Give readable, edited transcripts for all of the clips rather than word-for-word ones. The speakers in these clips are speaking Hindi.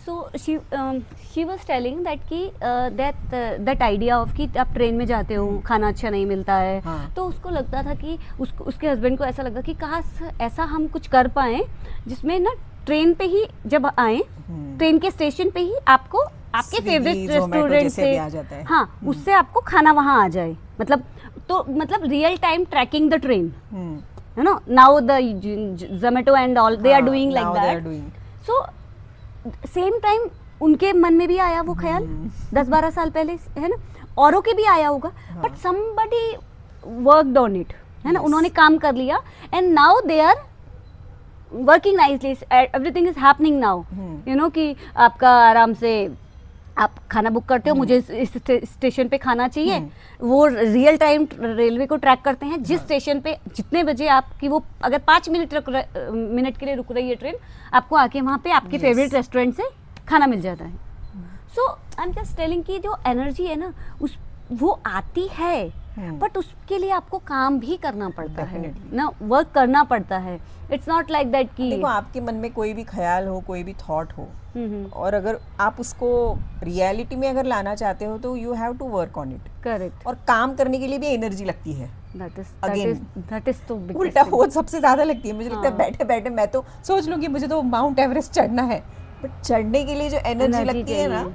So she was telling that कि दैट आइडिया ऑफ कि आप ट्रेन में जाते हो, खाना अच्छा नहीं मिलता है, हाँ। तो उसको लगता था कि उसके हस्बैंड को ऐसा लगा कि काश ऐसा हम कुछ कर पाए जिसमें ना ट्रेन पे ही जब आए, ट्रेन के स्टेशन पे ही आपको आपके Swiggy, फेवरेट Zomato रेस्टोरेंट जैसे से भी आ जाता है। हाँ उससे आपको खाना वहाँ आ जाए, मतलब real time tracking the train, you know, now the Zomato and all they are doing like now they are that. doing. So same time उनके मन में भी आया वो ख्याल 10-12 साल पहले, है ना, औरों के भी आया होगा, but somebody worked on it, है ना, Yes. उन्होंने काम कर लिया and now they are working nicely, everything is happening now, you know, कि आपका आराम से आप खाना बुक करते हो, मुझे इस स्टेशन पे खाना चाहिए, वो रियल टाइम रेलवे को ट्रैक करते हैं, जिस स्टेशन पे जितने बजे आपकी वो अगर 5 मिनट के लिए रुक रही है ट्रेन, आपको आके वहाँ पे आपके फेवरेट रेस्टोरेंट से खाना मिल जाता है. So I am just telling कि जो एनर्जी है ना उस वो आती है, बट उसके लिए आपको काम भी करना पड़ता है ना, वर्क करना पड़ता है. इट्स नॉट लाइक दैट कि देखो आपके मन में कोई भी ख्याल हो, कोई भी थॉट हो, और अगर आप उसको रियलिटी में अगर लाना चाहते हो तो you have to work on it. Correct, और काम करने के लिए भी एनर्जी लगती है. दैट इज तो उल्टा वो सबसे ज्यादा लगती है. मुझे लगता है बैठे बैठे मैं तो सोच लूंगी मुझे तो माउंट एवरेस्ट चढ़ना है, बट चढ़ने के लिए जो एनर्जी लगती है ना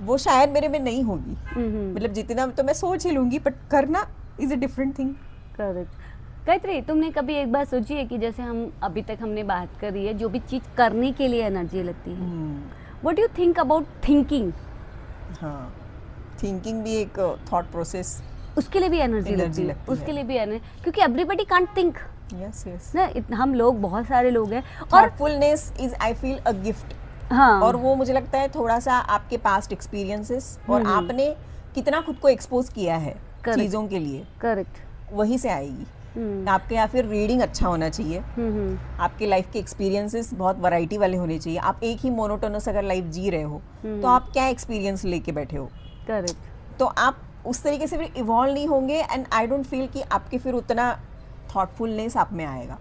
वो शायद मेरे में नहीं होगी. मतलब जितना तो मैं सोच ही लूंगी, बट करना is a different thing. Correct. Gayatri, तुमने कभी एक बात सोची है कि जैसे हम अभी तक हमने बात करी है, जो भी चीज करने के लिए एनर्जी लगती है, what you think about thinking? हाँ, थिंकिंग भी एक थॉट प्रोसेस, उसके लिए भी एनर्जी लगती है, उसके लिए भी एनर्जी, क्योंकि everybody can't think. Yes yes ना हम लोग बहुत सारे लोग हैं, और thoughtfulness is I feel a gift. हाँ, और वो मुझे लगता है थोड़ा सा आपके पास्ट एक्सपीरियंसेस और आपने कितना खुद को एक्सपोज किया है चीजों के लिए, करेक्ट, वहीं से आएगी. आपके या फिर रीडिंग अच्छा होना चाहिए, आपके लाइफ के एक्सपीरियंसेस बहुत वैरायटी वाले होने चाहिए. आप एक ही मोनोटोनस अगर लाइफ जी रहे हो तो आप क्या एक्सपीरियंस लेके बैठे हो, करेक्ट, तो आप उस तरीके से फिर इवॉल्व नहीं होंगे. एंड आई डोंट फील कि आपके फिर उतना थॉटफुलनेस आप में आएगा.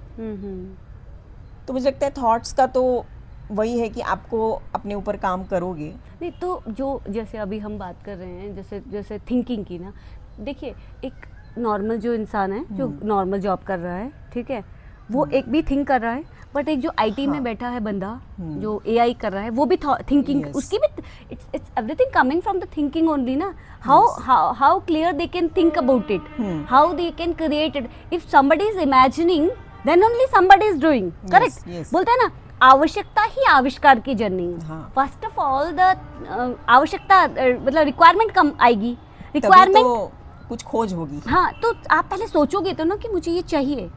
तो मुझे लगता है थॉट्स का तो वही है कि आपको अपने ऊपर काम करोगे. नहीं तो जो जैसे अभी हम बात कर रहे हैं जैसे जैसे थिंकिंग की ना, देखिए एक नॉर्मल जो इंसान है जो नॉर्मल जॉब कर रहा है, ठीक है, वो एक भी थिंक कर रहा है, बट एक जो आईटी में बैठा है बंदा जो एआई कर रहा है, वो भी थिंकिंग, उसकी भी it's everything coming from the thinking only ना. How clear they can think about it, how they can create it. If somebody is imagining then only somebody is doing. Correct, बोलते हैं ना, आवश्यकता ही आविष्कार की जर्नी है. फर्स्ट ऑफ ऑल द आवश्यकता मतलब रिक्वायरमेंट कम आएगी, रिक्वायरमेंट कुछ खोज होगी. हाँ, तो आप पहले सोचोगे तो ना कि मुझे ये चाहिए,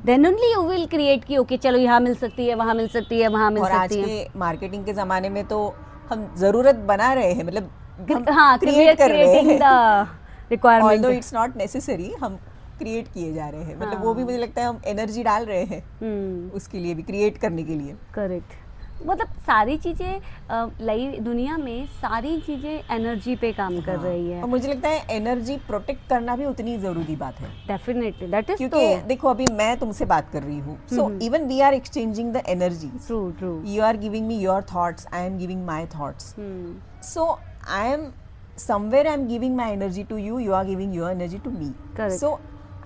then only you will create कि ओके चलो यहाँ मिल सकती है, वहाँ मिल सकती है, वहाँ मिल सकती है. और आज के मार्केटिंग के जमाने में तो हम जरूरत बना रहे हैं, मतलब हाँ, क्रिएट कर रहे हैं requirement, although it's not necessary, हम क्रिएट किए जा रहे हैं. मतलब वो भी मुझे लगता है हम एनर्जी डाल रहे हैं उसके लिए भी, क्रिएट करने के लिए. करेक्ट. मतलब सारी चीजें लाइव दुनिया में सारी चीजें एनर्जी पे काम कर रही है. और मुझे लगता है एनर्जी प्रोटेक्ट करना भी उतनी जरूरी बात है. Definitely, that is. क्योंकि देखो अभी मैं तुमसे बात कर रही हूँ, so even we are exchanging the energy. True true. You are giving me your thoughts, I am giving my thoughts. So I am somewhere I'm giving my energy to you, you are giving your energy to me. Correct. So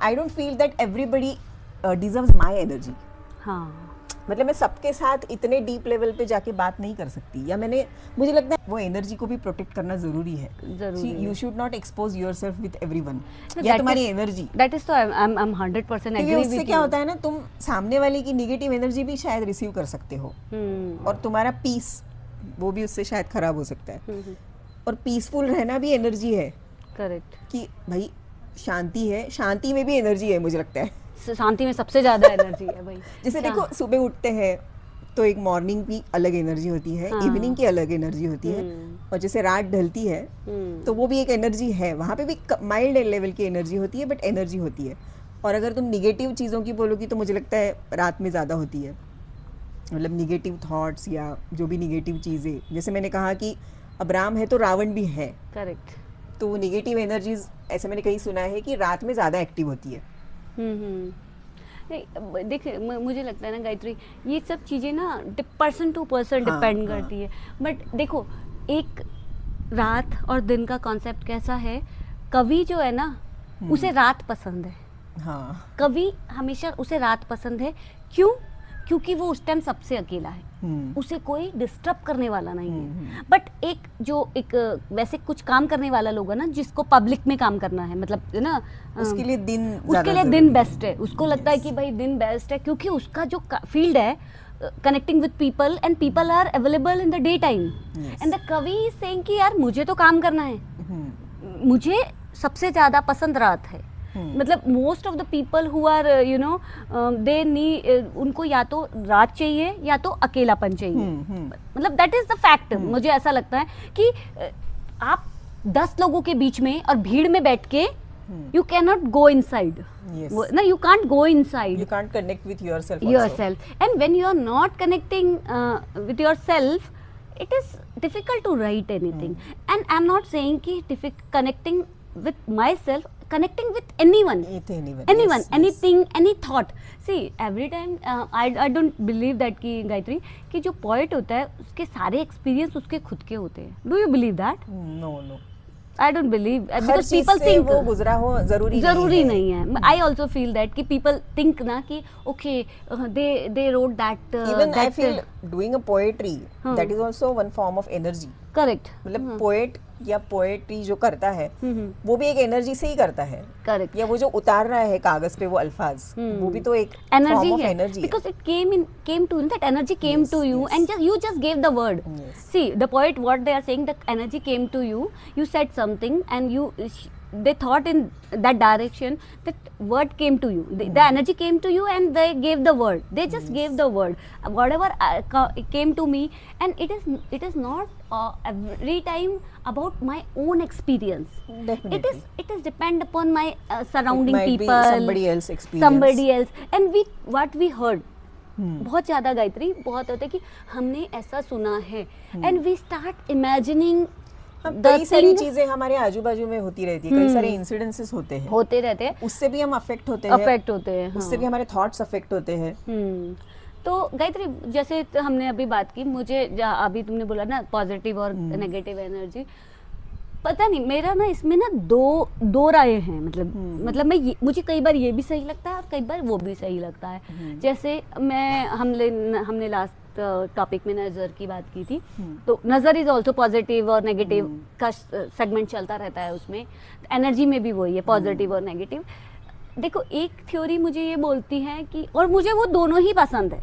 I don't feel that everybody deserves my energy. हाँ, मतलब मैं सबके साथ इतने डीप लेवल पे जाके बात नहीं कर सकती, या मुझे लगता है वो एनर्जी को भी प्रोटेक्ट करना जरूरी है. You should not expose yourself with everyone, या तुम्हारी एनर्जी. दैट इज तो आई एम 100% एग्री विद. उससे क्या होता है ना, तुम सामने वाले की नेगेटिव एनर्जी भी शायद रिसीव कर सकते हो, और तुम्हारा पीस वो भी उससे शायद खराब हो सकता है. और पीसफुल रहना भी एनर्जी है. करेक्ट, कि भाई शांति है, शांति में भी एनर्जी है. मुझे लगता है शांति में सबसे ज्यादा एनर्जी है भाई. जैसे देखो सुबह उठते हैं तो एक मॉर्निंग की अलग एनर्जी होती है, इवनिंग की अलग एनर्जी होती है, और जैसे रात ढलती है तो वो भी एक एनर्जी है. वहाँ पे भी माइल्ड लेवल की एनर्जी होती है, बट एनर्जी होती है. और अगर तुम निगेटिव चीज़ों की बोलोगी तो मुझे लगता है रात में ज़्यादा होती है. मतलब निगेटिव थॉट्स या जो भी निगेटिव चीज़ें, जैसे मैंने कहा कि अब राम है तो रावण भी है. करेक्ट. तो वो निगेटिव एनर्जीज ऐसे मैंने कहीं सुना है कि रात में ज़्यादा एक्टिव होती है. देखिए मुझे लगता है ना गायत्री, ये सब चीज़ें ना पर्सन टू पर्सन डिपेंड करती है। बट देखो, एक रात और दिन का कॉन्सेप्ट कैसा है, कवि जो है ना उसे रात पसंद है। हाँ, कवि हमेशा उसे रात पसंद है। क्यों? क्योंकि वो उस टाइम सबसे अकेला है, उसे कोई डिस्टर्ब करने वाला नहीं है। बट एक वैसे कुछ काम करने वाला लोग है ना, जिसको पब्लिक में काम करना है, मतलब है ना, उसके लिए दिन बेस्ट है। उसको लगता है कि भाई दिन बेस्ट है, क्योंकि उसका जो फील्ड है connecting with people, and people are available in the day time, and the कवि इज सेइंग कि यार मुझे तो काम करना है, मुझे सबसे ज्यादा पसंद रात है। मतलब most of the people who are you know they need, उनको या तो रात चाहिए या तो अकेलापन चाहिए। मतलब दैट इज द फैक्ट। मुझे ऐसा लगता है कि आप 10 लोगों के बीच में और भीड़ में बैठ के you cannot go inside. Yes. No, you can't go inside. You can't connect with yourself also. And when you are not connecting with yourself, it is difficult to write anything. And I'm not saying ki connecting with myself, connecting with anyone, Yes, anything, any thought. See, every time I don't believe that कि गायत्री, कि जो poet होता है उसके सारे experience उसके खुद के होते हैं. Do you believe that? No. I don't believe, her because चीज people से think वो गुजरा हो जरूरी नहीं है. I also feel that कि people think ना कि okay, they wrote that. Even I feel doing a poetry, that is also one form of energy. Correct. मतलब पोएट या पोएट्री जो करता है वो भी एक एनर्जी से ही करता है। करेक्ट। या वो जो उतार रहा है कागज पे वो अल्फाज, वो भी तो एक एनर्जी form of है, energy because it came to that energy came to you, and you just gave the word. See, the poet, what they are saying, the energy came to you, you said something, and they thought in that direction, that word came to you, the energy came to you, and they gave the word. They just gave the word, whatever came to me. And it is not every time about my own experience. Definitely. It is depend upon my surrounding It might be people, somebody else experience. And what we heard. बहुत ज़्यादा गायत्री, बहुत होता है कि हमने ऐसा सुना है, and we start imagining. कई सारी चीजें हमारे आजू बाजू में होती रहती है, कई सारे इंसिडेंसेस होते रहते हैं, उससे भी हम अफेक्ट होते हैं, उससे भी हमारे थॉट्स अफेक्ट होते हैं। तो गायत्री, जैसे हमने अभी बात की, मुझे अभी तुमने बोला ना पॉजिटिव और नेगेटिव एनर्जी, पता नहीं मेरा ना इसमें ना दो राय हैं। मतलब मुझे कई बार ये भी सही लगता है और कई बार वो भी सही लगता है। जैसे हमने लास्ट टॉपिक में नज़र की बात की थी, तो नज़र इज ऑल्सो पॉजिटिव और नेगेटिव का सेगमेंट चलता रहता है उसमें। एनर्जी में भी वही है, पॉजिटिव और नेगेटिव। देखो, एक थ्योरी मुझे ये बोलती है कि, और मुझे वो दोनों ही पसंद है,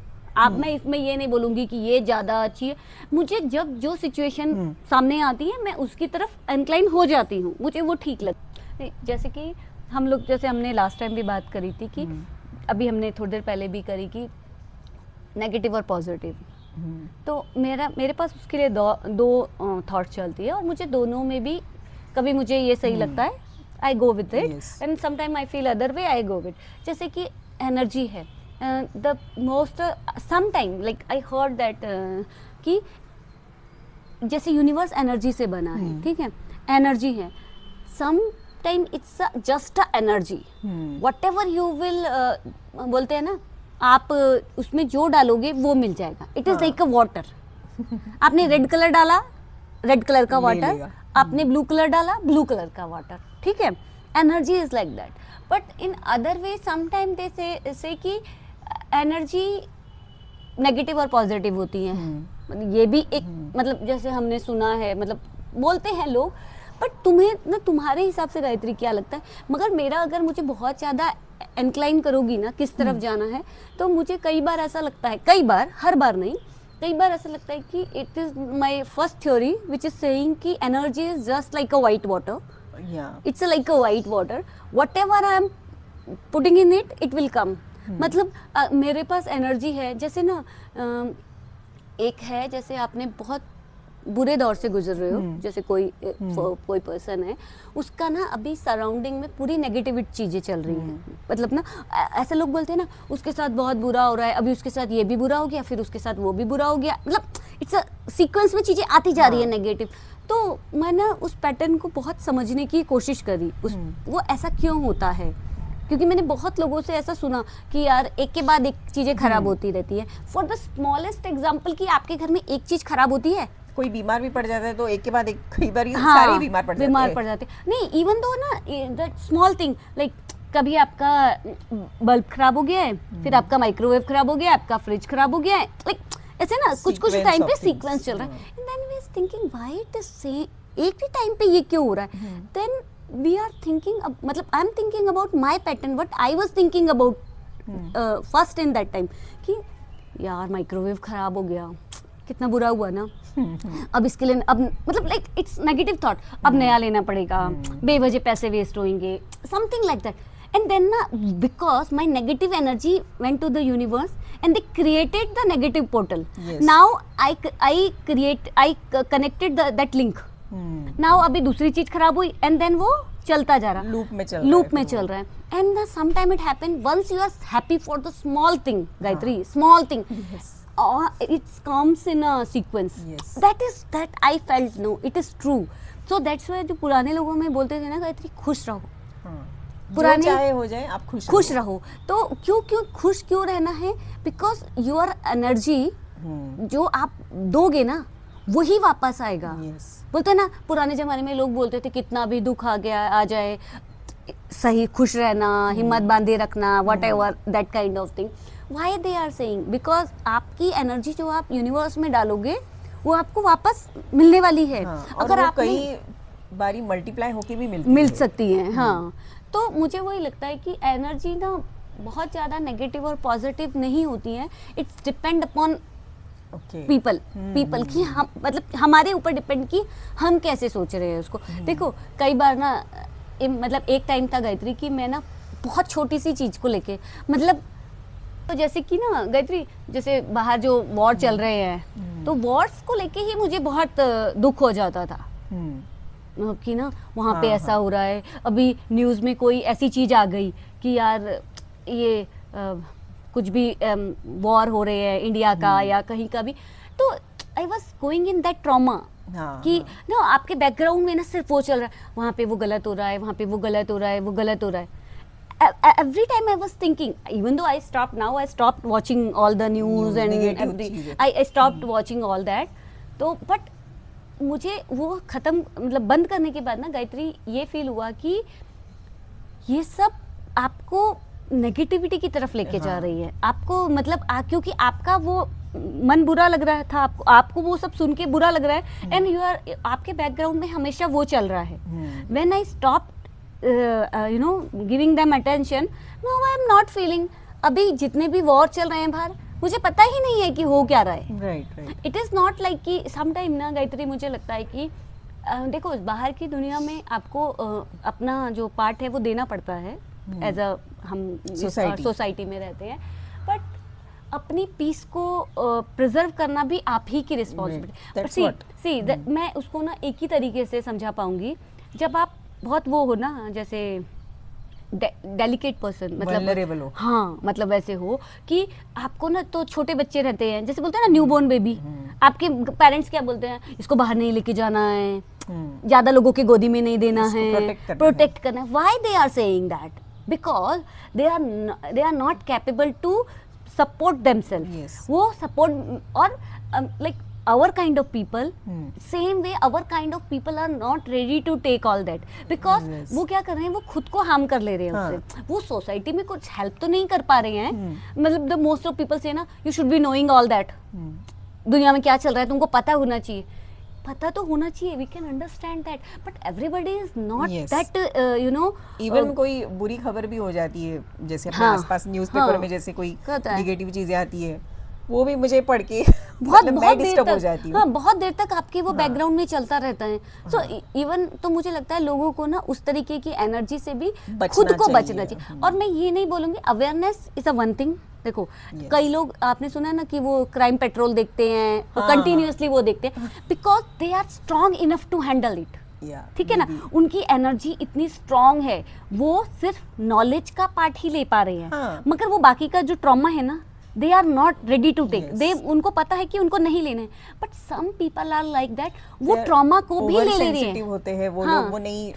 मैं इसमें ये नहीं बोलूँगी कि ये ज़्यादा अच्छी है। मुझे जब जो सिचुएशन सामने आती है मैं उसकी तरफ इंक्लाइन हो जाती हूँ, मुझे वो ठीक लगता है। जैसे कि जैसे हमने लास्ट टाइम भी बात करी थी कि अभी हमने थोड़ी देर पहले भी करी कि नेगेटिव और पॉजिटिव, तो मेरे पास उसके लिए दो थॉट चलती है, और मुझे दोनों में भी कभी मुझे ये सही लगता है, I go with it, and sometime I feel other way, I go with. जैसे कि एनर्जी है, the most sometime like I heard that कि जैसे यूनिवर्स एनर्जी से बना है, ठीक है, एनर्जी है, some time it's just a energy, whatever you will, बोलते हैं ना, आप उसमें जो डालोगे वो मिल जाएगा। It is like a water. आपने रेड कलर डाला, रेड कलर का वाटर, आपने ब्लू कलर डाला, ब्लू कलर का वाटर, ठीक है। Energy is like that, but in other way sometime they से कि एनर्जी नेगेटिव और पॉजिटिव होती है। ये भी एक, मतलब जैसे हमने सुना है, मतलब बोलते हैं लोग, बट तुम्हें ना, तुम्हारे हिसाब से गायत्री क्या लगता है? मगर अगर मुझे बहुत ज़्यादा इंक्लाइन करोगी ना किस तरफ जाना है, तो मुझे कई बार ऐसा लगता है, कई बार, हर बार नहीं, कई बार ऐसा लगता है कि it is my first theory which is saying कि energy is just like a white water, it's like a white water, whatever I am putting in it, it will come. मतलब मेरे पास एनर्जी है, जैसे ना एक है, जैसे आपने बहुत बुरे दौर से गुजर रहे हो, जैसे कोई पर्सन है, उसका ना अभी सराउंडिंग में पूरी नेगेटिविटी चीज़ें चल रही हैं। मतलब ना ऐसे लोग बोलते हैं ना, उसके साथ बहुत बुरा हो रहा है, अभी उसके साथ ये भी बुरा हो गया, फिर उसके साथ वो भी बुरा हो गया, मतलब इट्स अ सीक्वेंस में चीज़ें आती जा रही है नेगेटिव। तो मैं ना उस पैटर्न को बहुत समझने की कोशिश करी, वो ऐसा क्यों होता है, क्योंकि मैंने बहुत लोगों से ऐसा सुना कि यार एक के बाद एक चीजें खराब होती रहती है। फॉर द स्मॉलेस्ट एग्जांपल कि आपके घर में एक चीज खराब होती है, कोई बीमार भी पड़ जाता है तो एक के बाद एक कई बार हाँ, सारे ही बीमार पड़ जाते हैं। नहीं, इवन दो ना दैट स्मॉल थिंग, लाइक कभी आपका बल्ब खराब हो गया है, फिर आपका माइक्रोवेव खराब हो गया है, आपका फ्रिज खराब हो गया है, लाइक ऐसे ना कुछ टाइम पे सीक्वेंस चल रहा है। And then we are thinking why it is same, एक ही टाइम पे ये क्यों हो रहा है। देन वी आर थिंकिंग, मतलब I am thinking about my pattern, what I was thinking about first in that time कि यार माइक्रोवेव खराब हो गया, कितना बुरा हुआ ना, अब इसके लिए अब मतलब लाइक इट्स नेगेटिव थॉट, अब नया लेना पड़ेगा, बेवजह पैसे वेस्ट होंगे, something like that. And then because my negative energy went to the universe and they created the negative portal. Yes. Now I connected that link. Now अभी दूसरी चीज खराब हुई and then वो चलता जा रहा, लूप में चल रहा है। And sometime it happen once you are happy for the small thing, Gayatri, small thing. Yes. It comes in a sequence. Yes. That I felt, no, it is true. So that's why जो पुराने लोगों में बोलते थे ना, गायत्री खुश रहो, पुराने चाहे हो जाए आप खुश रहो। तो क्यों खुश क्यों रहना है? बिकॉज योर एनर्जी जो आप दोगे ना वही वापस आएगा। बोलते ना पुराने जमाने में लोग बोलते थे कितना भी दुख आ जाए सही खुश रहना, हिम्मत बांधे रखना, whatever that kind of thing. Why they are saying? Because आपकी एनर्जी जो आप यूनिवर्स में डालोगे वो आपको वापस मिलने वाली है। अगर आप कई बारी मल्टीप्लाई होके भी मिल सकती है। हाँ, तो मुझे वही लगता है कि एनर्जी ना बहुत ज़्यादा नेगेटिव और पॉजिटिव नहीं होती है। इट्स डिपेंड अपॉन पीपल कि हम मतलब हमारे ऊपर डिपेंड कि हम कैसे सोच रहे हैं उसको। देखो कई बार ना मतलब एक टाइम था गायत्री कि मैं ना बहुत छोटी सी चीज़ को लेके मतलब तो जैसे कि ना गायत्री जैसे बाहर जो वॉर चल रहे हैं तो वॉर्स को लेके ही मुझे बहुत दुख हो जाता था कि ना वहाँ पे ऐसा हो रहा है। अभी न्यूज़ में कोई ऐसी चीज़ आ गई कि यार ये कुछ भी वॉर हो रहे हैं इंडिया का या कहीं का भी, तो I was going in that trauma कि ना आपके बैकग्राउंड में ना सिर्फ वो चल रहा है, वहाँ पे वो गलत हो रहा है, वहाँ पे वो गलत हो रहा है, वो गलत हो रहा है। Every time I was thinking, even though I stopped watching all the news and I stopped watching all that. तो but मुझे वो खत्म मतलब बंद करने के बाद ना गायत्री ये फील हुआ कि ये सब आपको नेगेटिविटी की तरफ लेके जा रही है। आपको मतलब क्योंकि आपका वो मन बुरा लग रहा था, आपको वो सब सुन के बुरा लग रहा है एंड यू आर आपके बैकग्राउंड में हमेशा वो चल रहा है। When I stop giving them attention, no I am not feeling. अभी जितने भी वॉर चल रहे हैं बाहर मुझे पता ही नहीं है कि हो क्या रहा है। Right. It is not like कि समटाइम ना गायत्री मुझे लगता है कि देखो बाहर की दुनिया में आपको अपना जो पार्ट है वो देना पड़ता है एज अ हम सोसाइटी में रहते हैं, बट अपनी पीस को प्रिजर्व करना भी आप ही की रिस्पॉन्सिबिलिटी। मैं उसको ना एक ही तरीके से समझा पाऊंगी जब आप बहुत वो हो ना जैसे डेलिकेट पर्सन मतलब हो। हाँ मतलब ऐसे हो कि आपको ना तो छोटे बच्चे रहते हैं जैसे बोलते हैं ना न्यूबॉर्न बेबी, आपके पेरेंट्स क्या बोलते हैं इसको बाहर नहीं लेके जाना है, ज्यादा लोगों के गोदी में नहीं देना है, प्रोटेक्ट करना है। Why they are saying that? Because they are not capable to support themselves. वो सपोर्ट और like our kind of people, same way our kind of people are not ready to take all that because वो क्या कर रहे हैं, वो खुद को हार्म कर ले रहे हैं उससे। वो सोसाइटी में कुछ हेल्प तो नहीं कर पा रहे हैं। मतलब द मोस्ट ऑफ पीपल से ना you should be knowing all that, दुनिया में क्या चल रहा है तुमको पता होना चाहिए। पता तो होना चाहिए, we can understand that, but everybody is not that you know. Even कोई बुरी खबर भी हो जाती है जैसे अपने आसपास न्यूज़पेपर में जैसे कोई नेगेटिव चीजें आती है वो भी मुझे पढ़ के बहुत डिस्टर्ब हो जाती है। हाँ, बहुत देर तक आपके वो बैकग्राउंड में चलता रहता है। सो इवन तो मुझे लगता है लोगों को ना उस तरीके की एनर्जी से भी खुद को बचना चाहिए। और मैं ये नहीं बोलूंगी, awareness is a one thing. देखो कई लोग आपने सुना है ना कि वो क्राइम पेट्रोल देखते हैं और कंटिन्यूअसली वो देखते हैं because they are strong enough to handle it. ठीक है ना, उनकी एनर्जी इतनी स्ट्रॉन्ग है, वो सिर्फ नॉलेज का पार्ट ही ले पा रहे हैं, मगर वो बाकी का जो ट्रॉमा है ना they are not ready to take, Yes. They उनको पता है कि उनको नहीं लेना है, but some people are like that, वो ट्रॉमा को भी ले ले रहे हैं, Oversensitive होते हैं वो हाँ, लोग, वो नहीं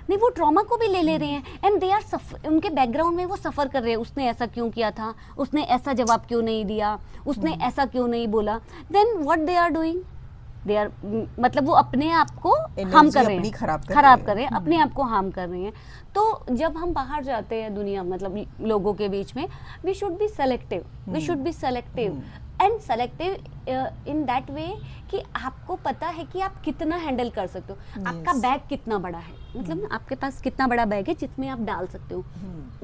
नहीं वो ट्रॉमा को भी ले ले रहे हैं, एंड दे आर उनके बैकग्राउंड में वो सफर कर रहे हैं, उसने ऐसा क्यों किया था, उसने ऐसा जवाब क्यों नहीं दिया, उसने ऐसा क्यों नहीं बोला, then what they are doing, they are मतलब वो अपने आप को हार्म कर रहे हैं, खराब कर रहे हैं, अपने आप को हार्म कर रहे हैं। तो जब हम बाहर जाते हैं दुनिया मतलब लोगों के बीच में, we should be selective, we should be selective and selective in that way कि आपको पता है कि आप कितना हैंडल कर सकते हो, आपका बैग कितना बड़ा है, मतलब ना आपके पास कितना बड़ा बैग है जिसमें आप डाल सकते हो।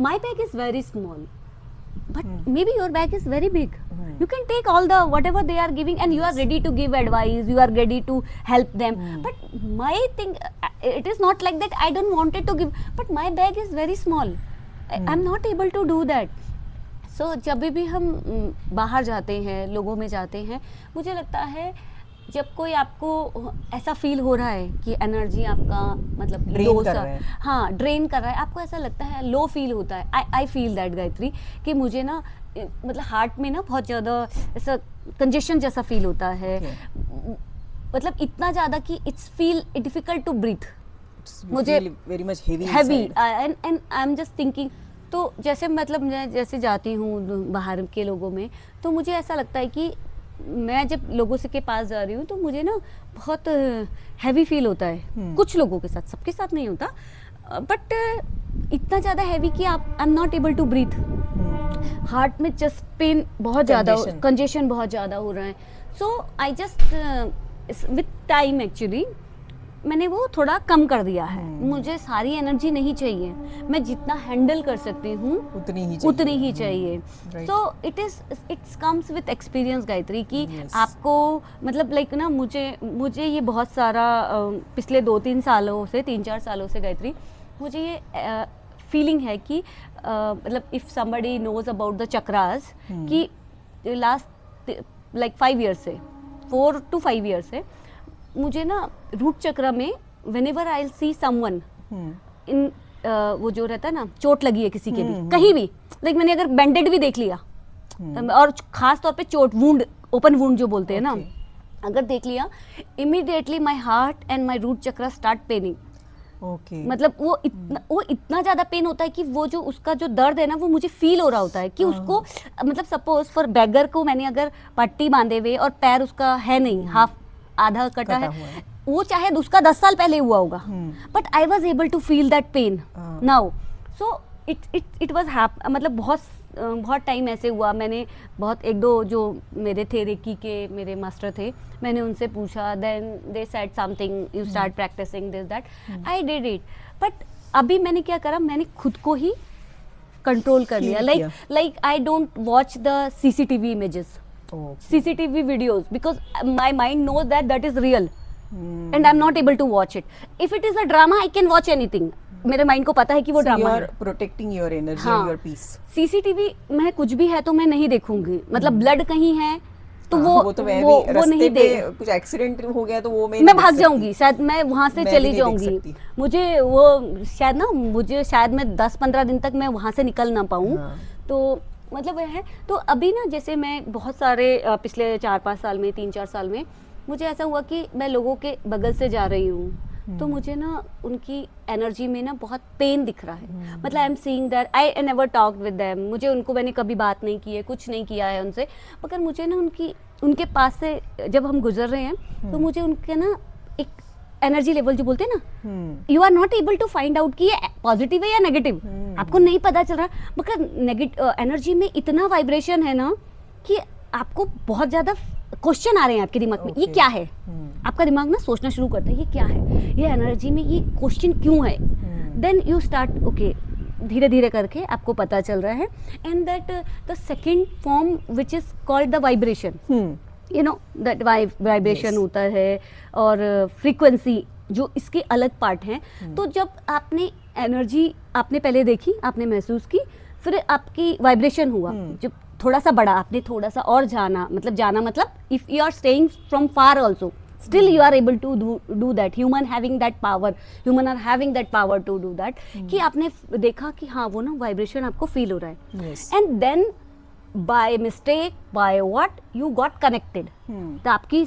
My bag is very small, but maybe your bag is very big. You can take all the whatever they are giving and you are ready to give advice, you are ready to help them, but my thing, it is not like that I don't wanted to give, but my bag is very small, I'm not able to do that. So जब भी हम बाहर जाते हैं, लोगों में जाते हैं, मुझे लगता है जब कोई आपको ऐसा फील हो रहा है कि एनर्जी आपका मतलब लो सा, हाँ ड्रेन कर रहा है, आपको ऐसा लगता है, लो फील होता है, आई फील दैट गायत्री, कि मुझे ना मतलब हार्ट में ना बहुत ज़्यादा ऐसा कंजेशन जैसा फील होता है, मतलब इतना ज़्यादा कि it's feel difficult to breathe, मुझे very much heavy and I am just thinking. तो जैसे मतलब मैं जैसे जाती हूँ बाहर के लोगों में, तो मुझे ऐसा लगता है कि मैं जब लोगों से के पास जा रही हूँ तो मुझे ना बहुत हैवी फील होता है, कुछ लोगों के साथ, सबके साथ नहीं होता, बट इतना ज़्यादा हैवी कि आप I am not able to breathe, heart में चेस्ट पेन बहुत ज़्यादा, कंजेशन बहुत ज़्यादा हो रहा है। So I just with time actually मैंने वो थोड़ा कम कर दिया है, मुझे सारी एनर्जी नहीं चाहिए, मैं जितना हैंडल कर सकती हूँ उतनी ही चाहिए। So it's comes with experience Gayatri कि आपको मतलब लाइक ना मुझे ये बहुत सारा पिछले 2-3 सालों से 3-4 सालों से गायत्री मुझे ये फीलिंग है कि मतलब if somebody knows about the chakras कि लास्ट लाइक 5 ईयर्स से 4 to 5 ईयर्स से मुझे ना रूट चक्र में whenever I will see someone in वो जो रहता है ना, चोट लगी है किसी के भी कहीं भी, लाइक मैंने अगर बैंडेड भी देख लिया, और खास तौर पे चोट वुंड, ओपन वुंड जो बोलते हैं ना, अगर देख लिया, immediately my heart and my root chakra start paining. मतलब वो इतना ज्यादा पेन होता है कि वो जो उसका जो दर्द है ना वो मुझे फील हो रहा होता है कि उसको मतलब सपोज फॉर बैगर को मैंने अगर पट्टी बांधे हुए और पैर उसका है नहीं, हाफ आधा कटा है, वो चाहे उसका 10 साल पहले हुआ होगा, but I was able to feel that pain now. So it was मतलब बहुत टाइम ऐसे हुआ, मैंने बहुत 1-2 जो मेरे थे रेकी के मेरे मास्टर थे, मैंने उनसे पूछा, then they said something, you start practising this that, I did it, but अभी मैंने क्या करा, मैंने खुद को ही कंट्रोल कर लिया, like I don't watch the CCTV images, CCTV videos, because my mind knows that is real and I'm not able to watch it. If it is a drama, I can watch anything. मेरे माइंड को पता है कि वो ड्रामा है। Protecting your energy and your peace. CCTV में कुछ भी है तो मैं नहीं देखूंगी, मतलब ब्लड कहीं है तो वो नहीं दे, कुछ एक्सीडेंट हो गया तो वो मैं भाग जाऊंगी, शायद मैं वहां से चली जाऊंगी, मुझे वो शायद मैं 10-15 दिन तक मैं वहां से निकल ना पाऊं। तो मतलब वह है, तो अभी ना जैसे मैं बहुत सारे पिछले 4-5 साल में 3-4 साल में मुझे ऐसा हुआ कि मैं लोगों के बगल से जा रही हूँ तो मुझे ना उनकी एनर्जी में ना बहुत पेन दिख रहा है, मतलब I am seeing that, I never talked with them, मैंने कभी बात नहीं की है, कुछ नहीं किया है उनसे, मगर मुझे ना उनके पास से जब हम गुजर रहे हैं तो मुझे उनके ना एक एनर्जी लेवल जो बोलते हैं ना, you are not able to find out कि ये पॉजिटिव है या नेगेटिव, आपको नहीं पता चल रहा, मगर नेगेटिव एनर्जी में इतना वाइब्रेशन है ना कि आपको बहुत ज्यादा क्वेश्चन आ रहे हैं आपके दिमाग में, ये क्या है, आपका दिमाग ना सोचना शुरू करता है ये क्या है, ये एनर्जी में ये क्वेश्चन क्यों है, देन यू स्टार्ट ओके, धीरे धीरे करके आपको पता चल रहा है, and that the second form which is called the vibration, you know that vibration होता है, और फ्रीक्वेंसी जो इसके अलग पार्ट हैं। तो जब आपने एनर्जी आपने पहले देखी, आपने महसूस की, फिर आपकी वाइब्रेशन हुआ, जब थोड़ा सा बड़ा, आपने थोड़ा सा और जाना मतलब if you are staying from far also still you are able to do that, human are having that power to do that, कि आपने देखा कि हाँ वो ना वाइब्रेशन आपको फील हो रहा है, and then by mistake, by what, you got connected. तो आपकी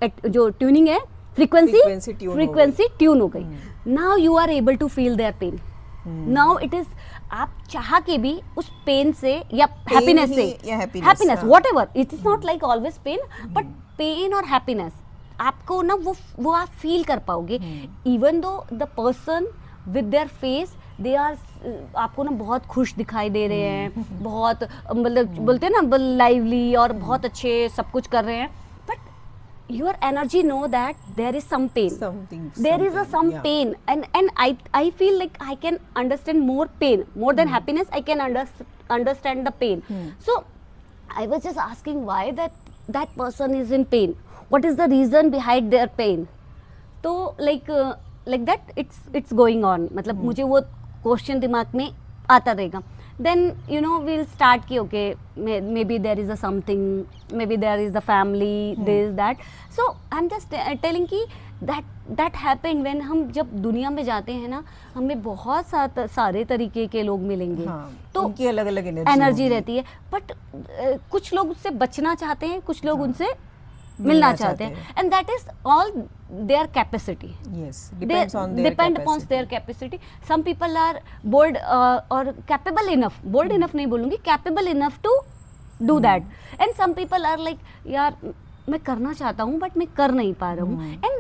जो ट्यूनिंग है, फ्रीक्वेंसी ट्यून हो गई। Now you are able to feel their pain. Now it is, आप चाह के भी उस पेन से या हैप्पीनेस से, happiness whatever, it is not like always pain, but pain और हैप्पीनेस आपको ना वो आप फील कर पाओगे। Even though the person with their face, they are, आपको ना बहुत खुश दिखाई दे रहे हैं, बहुत मतलब बोलते हैं ना लाइवली और बहुत अच्छे सब कुछ कर रहे हैं, but your energy know that there is some pain, there is a some pain, and I feel like I can understand more pain, more than happiness, I can understand the pain. So I was just asking why that person is in pain, what is the reason behind their pain? तो like that it's going on, मतलब मुझे वो क्वेश्चन दिमाग में आता रहेगा। then you know we'll start कि okay maybe there is a something, maybe there is the family, this that, so I'm just telling कि that happened when हम जब दुनिया में जाते हैं ना, हमें बहुत सारे तरीके के लोग मिलेंगे। तो उनकी अलग अलग एनर्जी रहती है, बट कुछ लोग उससे बचना चाहते हैं, कुछ लोग उनसे मिलना चाहते हैं, and that is all their capacity. Yes, depends on their capacity. Some people are bold or capable enough, bold enough नहीं बोलूँगी, capable enough to do that. And some people are like, यार मैं करना चाहता हूँ बट मैं कर नहीं पा रहा हूँ। And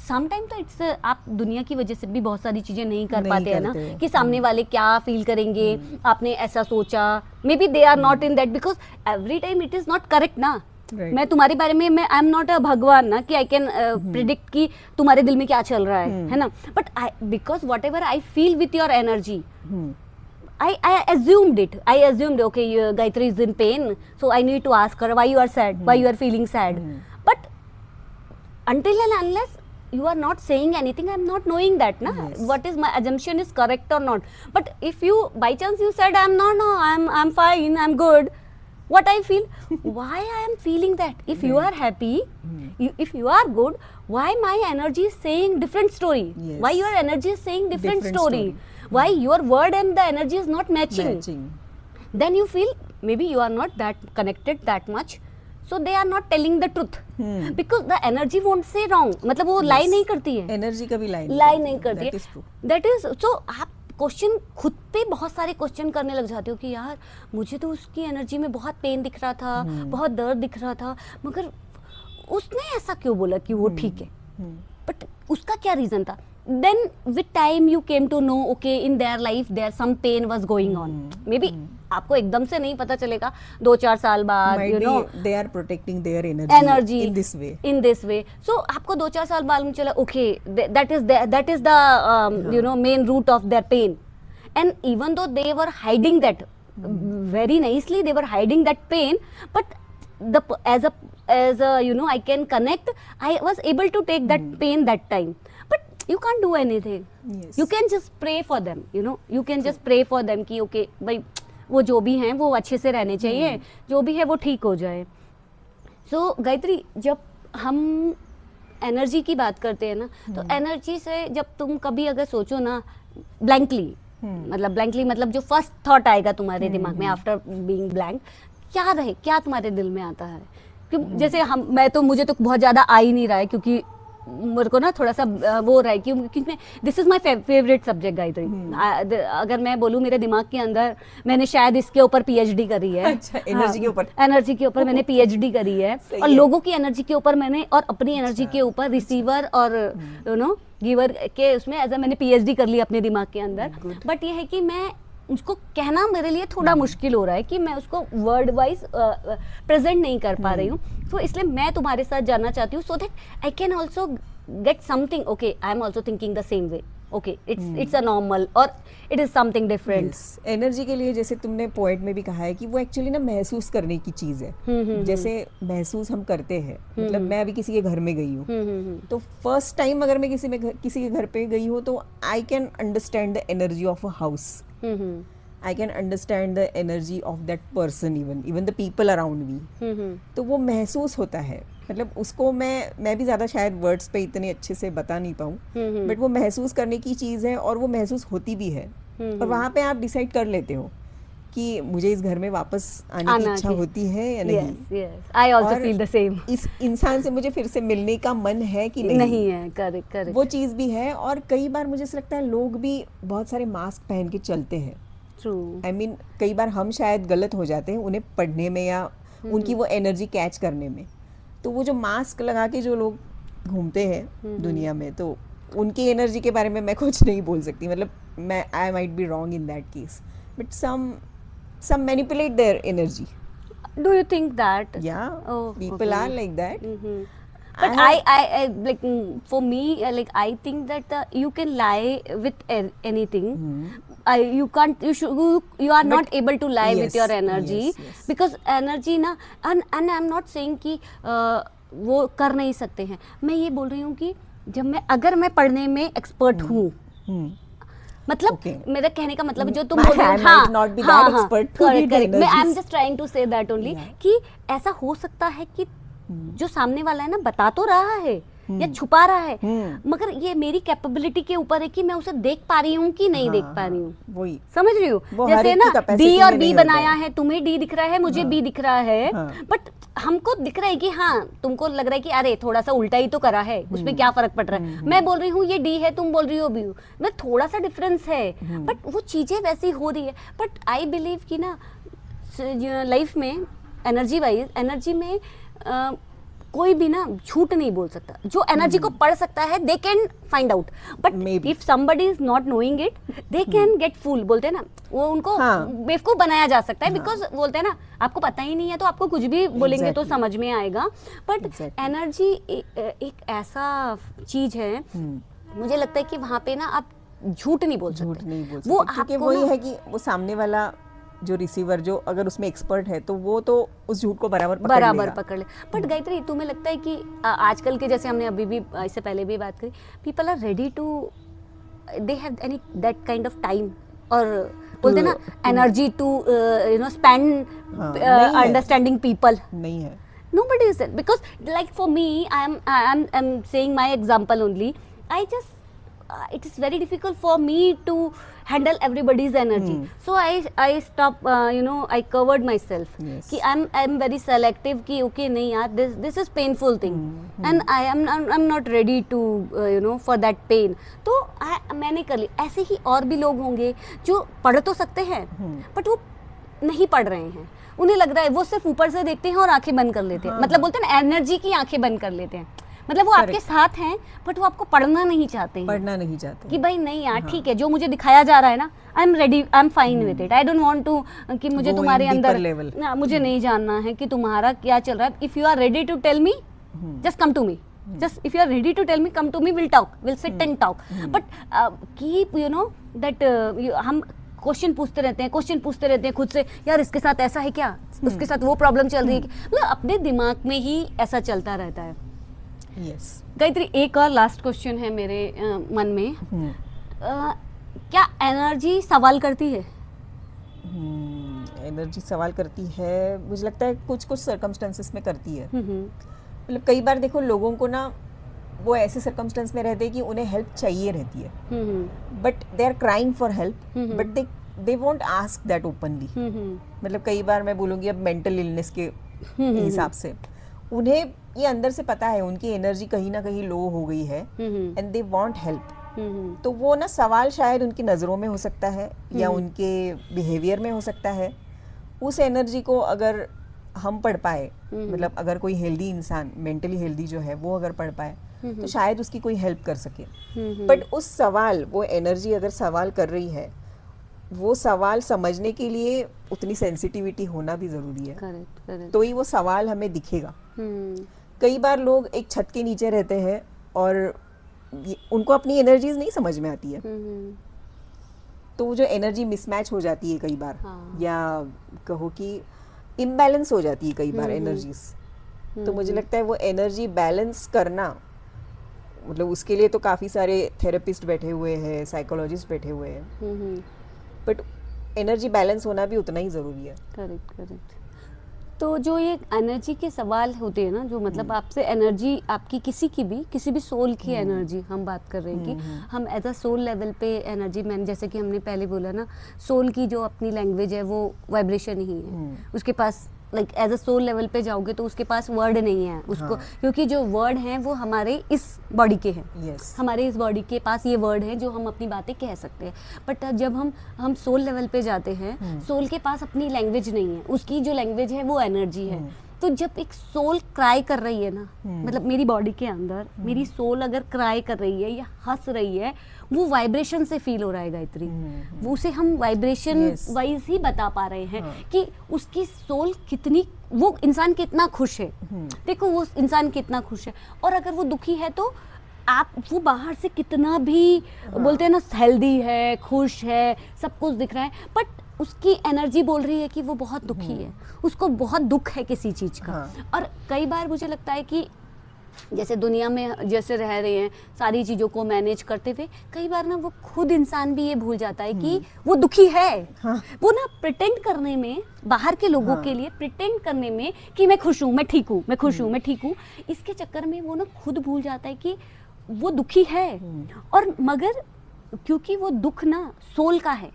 sometimes तो इट्स, आप दुनिया की वजह से भी बहुत सारी चीजें नहीं कर पाते हैं ना, कि सामने वाले क्या फील करेंगे, आपने ऐसा सोचा, maybe they are not in that, because every time it is not correct ना। मैं तुम्हारे बारे में, मैं आई एम नॉट अ भगवान ना कि आई कैन प्रिडिक्ट कि तुम्हारे दिल में क्या चल रहा है ना, but I, because what ever I feel with your energy, I assumed it. I assumed, okay, Gayatri is in pain, so I need to ask her why you are sad, why you are feeling sad. But until and unless you are not saying anything, I am not knowing that, na. Yes. What is my assumption is correct or not? But if you by chance you said no, I'm fine, I'm good. What I feel, why I am feeling that? If you are happy, if you are good, why my energy is saying different story? Yes. Why your energy is saying different story? Why your word and the energy is not matching? Then you feel maybe you are not that connected that much, so they are not telling the truth. Because the energy won't say wrong. मतलब वो lie नहीं करती है, एनर्जी कभी lie नहीं करती है। That is, so आप क्वेश्चन खुद पे बहुत सारे क्वेश्चन करने लग जाते हो कि यार मुझे तो उसकी एनर्जी में बहुत पेन दिख रहा था, बहुत दर्द दिख रहा था, मगर उसने ऐसा क्यों बोला कि वो ठीक है, बट उसका क्या रीजन था? Then with time you came to know, okay, in their life there some pain was going on. Maybe आपको एकदम से नहीं पता चलेगा, 2-4 साल बाद, you know, they are protecting their energy in this way. So आपको 2-4 साल बाद में चला, okay, that is the you know, main root of their pain. And even though they were hiding that very nicely, they were hiding that pain, but as a you know, I can connect, I was able to take that pain that time. But you can't do anything. Yes. You can just pray for them, you know, you can just pray for them कि okay भाई वो जो भी हैं वो अच्छे से रहने चाहिए, जो भी है वो ठीक हो जाए। So गायत्री, जब हम एनर्जी की बात करते हैं ना, तो एनर्जी से जब तुम कभी अगर सोचो ना ब्लैंकली, मतलब जो फर्स्ट थॉट आएगा तुम्हारे दिमाग में आफ्टर बीइंग ब्लैंक, क्या तुम्हारे दिल में आता है? क्योंकि जैसे मुझे तो बहुत ज्यादा आ ही नहीं रहा है, क्योंकि मेरे को ना थोड़ा सा वो रहा है क्योंकि this is my favourite subject Gayatri. अगर मैं बोलूँ, मेरे दिमाग के अंदर मैंने शायद इसके ऊपर पीएचडी करी है। अच्छा, एनर्जी के ऊपर मैंने पीएचडी करी है, और लोगों की एनर्जी के ऊपर मैंने, और अपनी एनर्जी के ऊपर, रिसीवर और यू नो गिवर के उसमें एज मैंने पीएचडी कर ली अपने दिमाग के अंदर। बट ये है कि मैं उसको कहना मेरे लिए थोड़ा मुश्किल हो रहा है कि मैं उसको वर्ड वाइज प्रेजेंट नहीं कर पा रही हूँ। तो इसलिए मैं तुम्हारे साथ जानना चाहती हूँ, so that I can also get something, okay I am also thinking the same way, okay it's a normal और it is something different. Energy के लिए जैसे तुमने पॉइंट में भी कहा है कि वो एक्चुअली ना महसूस करने की चीज है। जैसे महसूस हम करते हैं, मतलब मैं अभी किसी के घर में गई हूँ, तो फर्स्ट टाइम अगर मैं किसी के घर पे गई हूँ, तो आई can understand the energy of a house, I can understand the energy of that person, even the people around me. तो वो महसूस होता है, मतलब उसको मैं भी ज़्यादा शायद वर्ड्स पे इतने अच्छे से बता नहीं पाऊँ, बट वो महसूस करने की चीज़ है और वो महसूस होती भी है। और वहाँ पे आप डिसाइड कर लेते हो कि मुझे इस घर में वापस आने की इच्छा होती है या नहीं। Yes, yes. I also feel the same. इस इंसान से मुझे फिर से मिलने का मन है कि नहीं। नहीं है, करेक्ट करेक्ट। वो चीज़ भी है। और कई बार मुझे ऐसा लगता है लोग भी बहुत सारे मास्क पहन के चलते हैं। ट्रू। आई मीन कई बार हम शायद गलत हो जाते हैं उन्हें पढ़ने में या उनकी वो एनर्जी कैच करने में। तो वो जो मास्क लगा के जो लोग घूमते हैं दुनिया में, तो उनकी एनर्जी के बारे में मैं कुछ नहीं बोल सकती। मतलब मैं I might be wrong in that case, but some manipulate their energy. Do you think that? Yeah, Oh, people okay. are like that. But I like for me like I think that you can lie with anything. You can't you are not able to lie with your energy, yes. because energy ना and I'm not saying कि वो कर नहीं सकते हैं। मैं ये बोल रही हूँ कि अगर मैं पढ़ने में एक्सपर्ट हूँ, मतलब मेरा कहने का मतलब जो तुम बोल रहे हो, हाँ, करेक्ट। मैं I am just trying to say that only कि ऐसा हो सकता है कि जो सामने वाला है ना बता तो रहा है या छुपा रहा है, मगर ये मेरी कैपेबिलिटी के ऊपर है कि मैं उसे देख पा रही हूँ कि नहीं देख पा रही हूँ। वही समझ रही हूँ, जैसे ना डी और बी बनाया है, तुम्हें डी दिख रहा है, मुझे बी दिख रहा है, बट हमको दिख रहा है कि हाँ, तुमको लग रहा है कि अरे थोड़ा सा उल्टा ही तो करा है, उसमें क्या फर्क पड़ रहा है। मैं बोल रही हूँ ये डी है, तुम बोल रही हो बी, मैं थोड़ा सा डिफरेंस है, बट वो चीजें वैसी हो रही है। बट आई बिलीव कि ना लाइफ में एनर्जी वाइज, एनर्जी में कोई भी ना झूठ नहीं बोल सकता। जो एनर्जी को पढ़ सकता है they can find out, but if somebody is not knowing it they can get fool, बोलते हैं ना, वो उनको बेवकूफ बनाया जा सकता है, बिकॉज बोलते हैं ना आपको पता ही नहीं है तो आपको कुछ भी बोलेंगे तो समझ में आएगा। बट एनर्जी एक ऐसा चीज है, मुझे लगता है कि वहाँ पे ना आप झूठ नहीं बोल सकते। वो क्योंकि वही है कि वो सामने वाला जो रिसीवर जो अगर उसमें एक्सपर्ट है तो वो तो उस झूठ को बराबर पकड़ ले। बट गायत्री, तुम्हें लगता है कि आजकल के, जैसे हमने अभी भी इससे पहले भी बात करी, people are ready to, they have any that kind of time, और बोलते ना energy to you know spend understanding people? नहीं है, nobody is there, because like for me I'm saying my example only. I just it is very difficult for me to handle everybody's energy. So I stop you know, I covered myself कि I'm very selective कि okay नहीं यार, this is painful thing and I'm not ready to you know for that pain. तो मैंने कर ली। ऐसे ही और भी लोग होंगे जो पढ़ तो सकते हैं बट वो नहीं पढ़ रहे हैं, उन्हें लग रहा है, वो सिर्फ ऊपर से देखते हैं और आंखें बंद कर लेते हैं। मतलब बोलते हैं ना एनर्जी की आंखें बंद कर लेते हैं, मतलब वो आपके साथ हैं बट वो आपको पढ़ना नहीं चाहते कि भाई नहीं यार ठीक है, जो मुझे दिखाया जा रहा है ना, I am ready, I am fine with it, I don't want to कि मुझे तुम्हारे अंदर ना, मुझे नहीं जानना है कि तुम्हारा क्या चल रहा है। If you are ready to tell me, just come to me, just if you are ready to tell me, come to me, we'll talk, we'll sit and talk, but keep you know that हम क्वेश्चन पूछते रहते हैं खुद से, यार इसके साथ ऐसा है क्या, उसके साथ वो प्रॉब्लम चल रही है, मतलब अपने दिमाग में ही ऐसा चलता रहता है। Yes. गायत्री, एक और लास्ट क्वेश्चन है मेरे मन में, क्या एनर्जी सवाल करती है? एनर्जी सवाल करती है, मुझे लगता है कुछ सर्कमस्टेंसेस में करती है। मतलब कई बार देखो लोगों को ना वो ऐसे सर्कमस्टेंस में रहते हैं कि उन्हें हेल्प चाहिए रहती है, but they are crying for help, but they won't ask that openly. मतलब कई बार मैं बोलूँगी अब मेंटल इलनेस के हिसाब से उन्हें ये अंदर से पता है उनकी एनर्जी कहीं ना कहीं लो हो गई है एंड दे वांट हेल्प। तो वो ना सवाल शायद उनकी नज़रों में हो सकता है या उनके बिहेवियर में हो सकता है। उस एनर्जी को अगर हम पढ़ पाए, मतलब अगर कोई हेल्दी इंसान, मेंटली हेल्दी जो है वो अगर पढ़ पाए तो शायद उसकी कोई हेल्प कर सके। बट उस सवाल, वो एनर्जी अगर सवाल कर रही है, वो सवाल समझने के लिए उतनी सेंसिटिविटी होना भी जरूरी है। करेक्ट। तो ही वो सवाल हमें दिखेगा। कई बार लोग एक छत के नीचे रहते हैं और उनको अपनी एनर्जीज नहीं समझ में आती है, तो वो जो एनर्जी मिसमैच हो जाती है कई बार, या कहो कि इम्बैलेंस हो जाती है कई बार एनर्जीज। तो मुझे लगता है वो एनर्जी बैलेंस करना, मतलब उसके लिए तो काफ़ी सारे थेरेपिस्ट बैठे हुए हैं, साइकोलॉजिस्ट बैठे हुए हैं, बट एनर्जी बैलेंस होना भी उतना ही ज़रूरी है। करेक्ट। तो जो ये एनर्जी के सवाल होते हैं ना, जो मतलब आपसे एनर्जी आपकी किसी भी सोल की एनर्जी हम बात कर रहे हैं कि हम एज अ सोल लेवल पे एनर्जी, मैंने जैसे कि हमने पहले बोला ना, सोल की जो अपनी लैंग्वेज है वो वाइब्रेशन ही है। उसके पास like as a soul level पे जाओगे तो उसके पास वर्ड नहीं है उसको, क्योंकि जो वर्ड हैं वो हमारे इस बॉडी के हैं। हमारे इस बॉडी के पास ये वर्ड हैं जो हम अपनी बातें कह सकते हैं। बट जब हम सोल लेवल पे जाते हैं, सोल के पास अपनी लैंग्वेज नहीं है, उसकी जो लैंग्वेज है वो एनर्जी है। तो जब एक सोल क्राई कर रही है ना, मतलब मेरी बॉडी के अंदर मेरी सोल अगर क्राई कर रही है या हंस रही है, वो वाइब्रेशन से फील हो रहा है गायत्री। वो उसे हम वाइब्रेशन वाइज ही बता पा रहे हैं कि उसकी सोल कितनी, वो इंसान कितना खुश है। देखो वो इंसान कितना खुश है, और अगर वो दुखी है तो आप वो बाहर से कितना भी बोलते हैं ना हेल्दी है, खुश है, सब कुछ दिख रहा है, बट उसकी एनर्जी बोल रही है कि वो बहुत दुखी है, उसको बहुत दुख है किसी चीज का। और कई बार मुझे लगता है कि जैसे दुनिया में जैसे रह रहे हैं सारी चीज़ों को मैनेज करते हुए, कई बार ना वो खुद इंसान भी ये भूल जाता है कि वो दुखी है। वो ना प्रिटेंड करने में, बाहर के लोगों के लिए प्रिटेंड करने में कि मैं खुश हूँ, मैं ठीक हूँ, मैं खुश हूँ, मैं ठीक हूँ, इसके चक्कर में वो ना खुद भूल जाता है कि वो दुखी है। और मगर क्योंकि वो दुख ना सोल का है,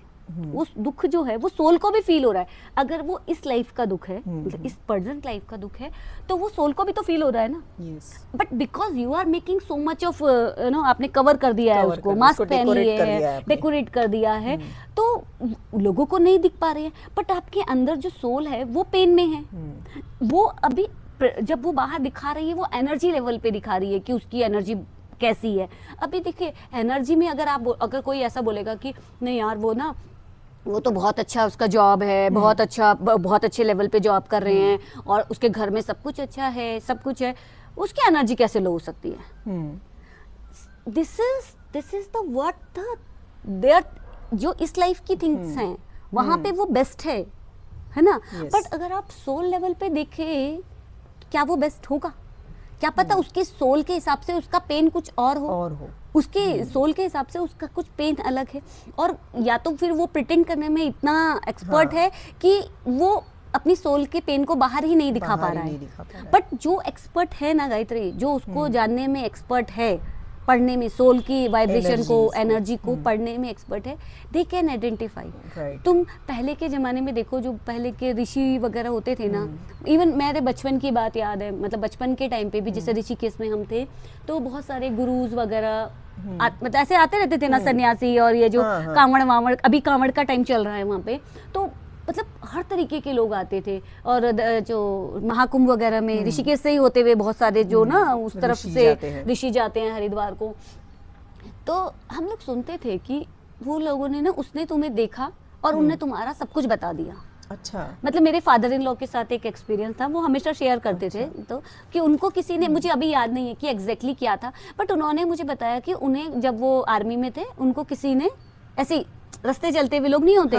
उस दुख जो है वो सोल को भी फील हो रहा है। अगर वो इस लाइफ का दुख है, मतलब इस प्रेजेंट लाइफ का दुख है, तो वो सोल को भी तो फील हो रहा है ना। But because you are making so much of आपने कवर कर दिया है उसको, मास्क पहन लिए है, डेकोरेट कर दिया है, तो लोगों को नहीं दिख पा रहे हैं। बट आपके अंदर जो सोल है वो पेन में है। वो अभी जब वो बाहर दिखा रही है, वो एनर्जी लेवल पे दिखा रही है कि उसकी एनर्जी कैसी है। अभी देखिए एनर्जी में अगर कोई ऐसा बोलेगा कि नहीं यार वो तो बहुत अच्छा उसका जॉब है, बहुत अच्छे लेवल पे जॉब कर रहे हैं और उसके घर में सब कुछ अच्छा है, सब कुछ है, उसकी एनर्जी कैसे लो हो सकती है? This is the what there जो इस लाइफ की थिंग्स हैं, वहां पे वो बेस्ट है ना। बट अगर आप सोल लेवल पे देखें, क्या वो बेस्ट होगा? क्या पता उसके सोल के हिसाब से उसका पेन कुछ और हो। उसके सोल के हिसाब से उसका कुछ पेन अलग है, और या तो फिर वो प्रिटेंड करने में इतना एक्सपर्ट है कि वो अपनी सोल के पेन को बाहर ही नहीं दिखा पा रहा है। बट जो एक्सपर्ट है ना गायत्री, जो उसको जानने में एक्सपर्ट है, पढ़ने में सोल की वाइब्रेशन को, एनर्जी को पढ़ने में एक्सपर्ट है, दे कैन आइडेंटिफाई। तुम पहले के ज़माने में देखो, जो पहले के ऋषि वगैरह होते थे ना, इवन मेरे बचपन की बात याद है, मतलब बचपन के टाइम पे भी जैसे ऋषिकेश में हम थे, तो बहुत सारे गुरुज वगैरह मतलब ऐसे आते रहते थे ना, सन्यासी, और ये जो कांवड़ वावड़, अभी कांवड़ का टाइम चल रहा है वहाँ पे, तो मतलब हर तरीके के लोग आते थे। और जो महाकुंभ वगैरह में ऋषिकेश से ही होते हुए बहुत सारे जो ना उस तरफ से ऋषि जाते हैं हरिद्वार को, तो हम लोग सुनते थे कि वो लोगों ने ना, उसने तुम्हें देखा और उनने तुम्हारा सब कुछ बता दिया। अच्छा। मतलब मेरे फादर इन लॉ के साथ एक एक्सपीरियंस था, वो हमेशा शेयर करते थे, तो कि उनको किसी ने, मुझे अभी याद नहीं है कि एग्जैक्टली क्या था, बट उन्होंने मुझे बताया कि उन्हें जब वो आर्मी में थे, उनको किसी ने ऐसे रास्ते चलते हुए लोग नहीं होते,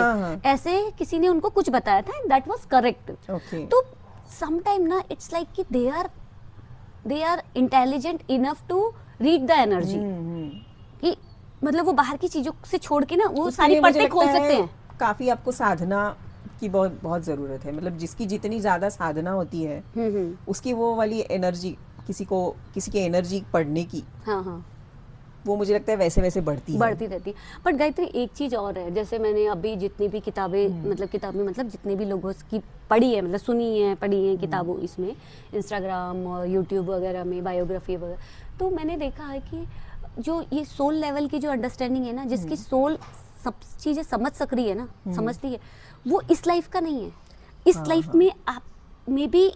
ऐसे किसी ने उनको कुछ बताया था, एंड दैट वाज करेक्ट। तो सम टाइम ना इट्स लाइक कि they are intelligent enough to read the energy, कि मतलब वो बाहर की चीजों से छोड़ के ना वो सारी पर्दे खोल सकते हैं। काफी आपको साधना की बहुत जरूरत है, मतलब जिसकी जितनी ज्यादा साधना होती है उसकी वो वाली एनर्जी, किसी की एनर्जी पढ़ने की, वो मुझे लगता है वैसे वैसे बढ़ती रहती। बट गायत्री एक चीज़ और है, जैसे मैंने अभी जितनी भी किताबें मतलब जितने भी लोगों की पढ़ी है, मतलब सुनी है, पढ़ी है किताबों, इसमें इंस्टाग्राम और यूट्यूब वगैरह में बायोग्राफी वगैरह, तो मैंने देखा है कि जो ये सोल लेवल की जो अंडरस्टैंडिंग है ना, जिसकी सोल सब चीज़ें समझ सक रही है ना, समझती है, वो इस लाइफ का नहीं है। इस लाइफ में आप मे बी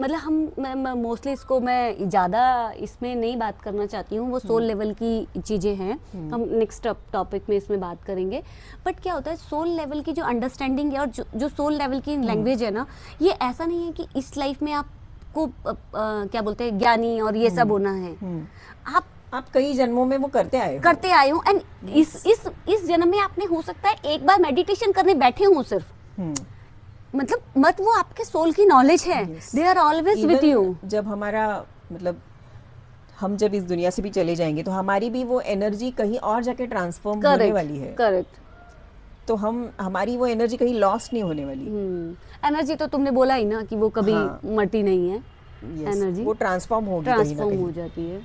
मतलब मैं मोस्टली इसको मैं ज़्यादा इसमें नहीं बात करना चाहती हूँ, वो सोल लेवल की चीज़ें हैं, हम नेक्स्ट टॉपिक में इसमें बात करेंगे। बट क्या होता है, सोल लेवल की जो अंडरस्टैंडिंग है और जो सोल लेवल की लैंग्वेज है ना, ये ऐसा नहीं है कि इस लाइफ में आपको क्या बोलते हैं ज्ञानी और ये सब होना है। आप कई जन्मों में वो करते आए हो, एंड इस जन्म में आपने हो सकता है एक बार मेडिटेशन करने बैठे हो सिर्फ, मतलब वो आपके सोल की नॉलेज है, they are always with you. जब हमारा मतलब हम जब इस दुनिया से भी चले जाएंगे तो हमारी भी वो एनर्जी कहीं और जाके ट्रांसफॉर्म होने वाली है। करेक्ट। तो हमारी वो एनर्जी कहीं लॉस नहीं होने वाली। एनर्जी तो तुमने बोला ही ना कि वो कभी हाँ। मरती नहीं है, Yes, एनर्जी वो ट्रांसफॉर्म होगी कहीं ना ट्रांसफॉर्म कहीं। हो जाती है।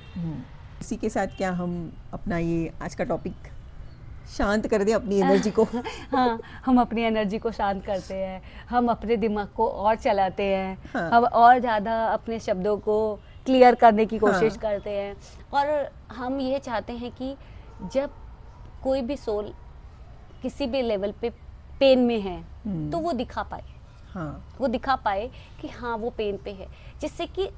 इसी के साथ क्या हम अपना ये आज का टॉपिक शांत कर दें अपनी एनर्जी को? हाँ, हम अपनी एनर्जी को शांत करते हैं, हम अपने दिमाग को और चलाते हैं, हाँ। हम और ज़्यादा अपने शब्दों को क्लियर करने की कोशिश हाँ। करते हैं। और हम ये चाहते हैं कि जब कोई भी सोल किसी भी लेवल पे पेन में है तो वो दिखा पाए, हाँ, वो दिखा पाए कि हाँ वो पेन पे है, जिससे कि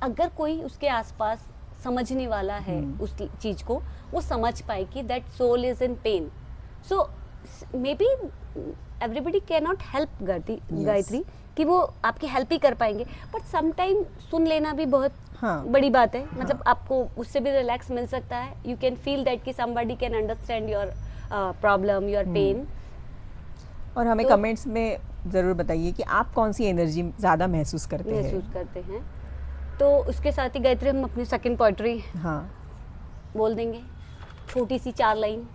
अगर कोई उसके आसपास समझने वाला है उस चीज को, वो समझ पाए कि that soul is in pain. So maybe everybody can not help Gayatri कि वो आपकी हेल्प ही कर पाएंगे, बट समटाइम सुन लेना भी बहुत हाँ। बड़ी बात है। मतलब आपको उससे भी रिलैक्स मिल सकता है। यू कैन फील दैट कि somebody can understand your problem, your pain. और हमें तो- कमेंट्स में ज़रूर बताइए कि आप कौन सी एनर्जी ज़्यादा महसूस करते हैं। महसूस करते हैं। तो उसके साथ ही गायत्री हम अपनी सेकंड पोइट्री हाँ, बोल देंगे, छोटी सी 4 लाइन।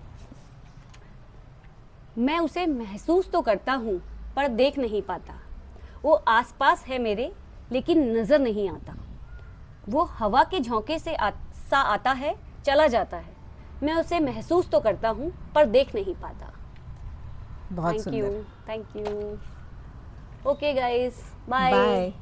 मैं उसे महसूस तो करता हूँ पर देख नहीं पाता, वो आसपास है मेरे लेकिन नजर नहीं आता, वो हवा के झोंके से सा आता है चला जाता है, मैं उसे महसूस तो करता हूँ पर देख नहीं पाता। बहुत सुंदर। Thank you. Okay guys, bye. Bye.